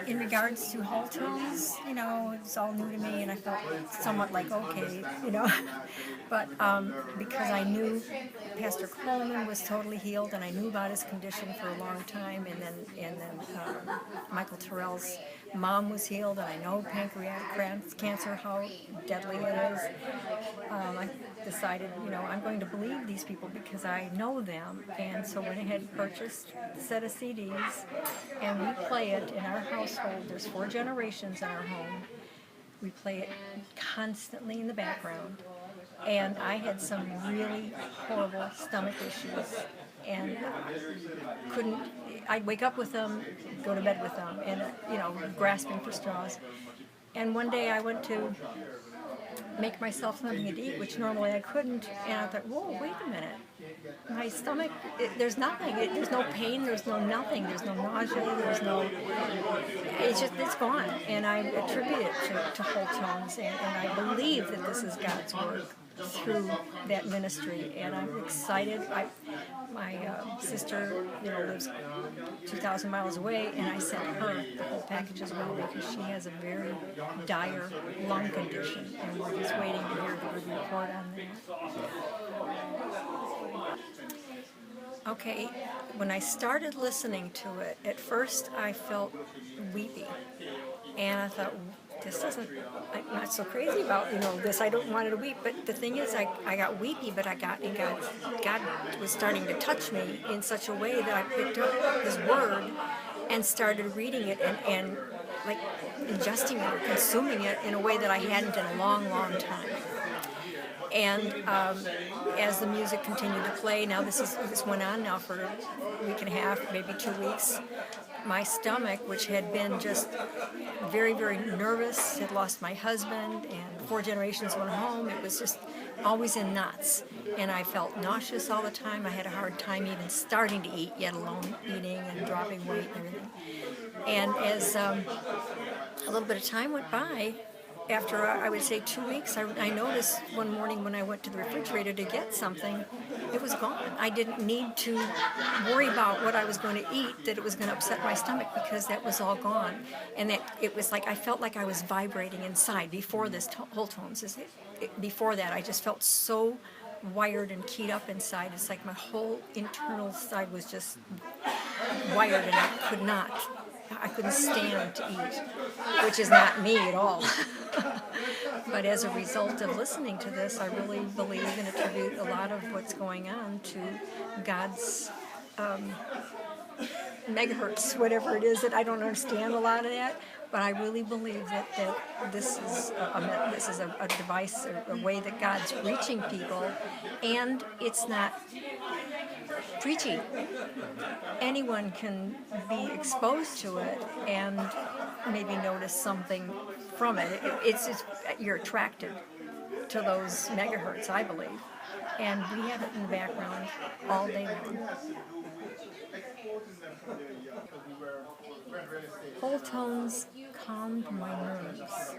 In regards to Wholetones, it's all new to me, and I felt somewhat like okay, but because I knew Pastor Coleman was totally healed, and I knew about his condition for a long time, and then Michael Terrell's mom was healed, and I know pancreatic cancer, how deadly it is. I decided, I'm going to believe these people because I know them, and so went ahead and purchased a set of CDs, and we play it in our household. There's 4 generations in our home. We play it constantly in the background, and I had some really horrible stomach issues, and couldn't. I'd wake up with them, go to bed with them, and grasping for straws. And one day I went to make myself something to eat, which normally I couldn't, and I thought, whoa, wait a minute. My stomach, there's nothing. There's no pain, there's no nothing, there's no nausea, it's gone. And I attribute it to Wholetones, and I believe that this is God's work through that ministry, and I'm excited. My sister, lives 2,000 miles away, and I sent her the whole package as well because she has a very dire lung condition, and we're just waiting to hear the good report on that. Okay, when I started listening to it, at first I felt weepy, and I thought, this isn't, I'm not so crazy about, this, I don't want to weep, but the thing is, I got weepy, but God was starting to touch me in such a way that I picked up His Word and started reading it and like ingesting it or consuming it in a way that I hadn't in a long, long time. And as the music continued to play, now this went on now for a week and a half, maybe 2 weeks. My stomach, which had been just very, very nervous, had lost my husband, and 4 generations went home. It was just always in knots, and I felt nauseous all the time. I had a hard time even starting to eat, yet alone eating and dropping weight and everything. And as a little bit of time went by, after I would say 2 weeks, I noticed one morning when I went to the refrigerator to get something, it was gone. I didn't need to worry about what I was going to eat, that it was going to upset my stomach, because that was all gone. And that it was like I felt like I was vibrating inside before this Wholetones. Before that, I just felt so wired and keyed up inside. It's like my whole internal side was just wired, and I couldn't stand to eat, which is not me at all. But as a result of listening to this, I really believe and attribute a lot of what's going on to God's megahertz, whatever it is, that I don't understand a lot of that. But I really believe that this is a device, a way that God's reaching people, and it's not preachy. Anyone can be exposed to it and maybe notice something from it. You're attracted to those megahertz, I believe, and we have it in the background all day long. Wholetones calmed my nerves.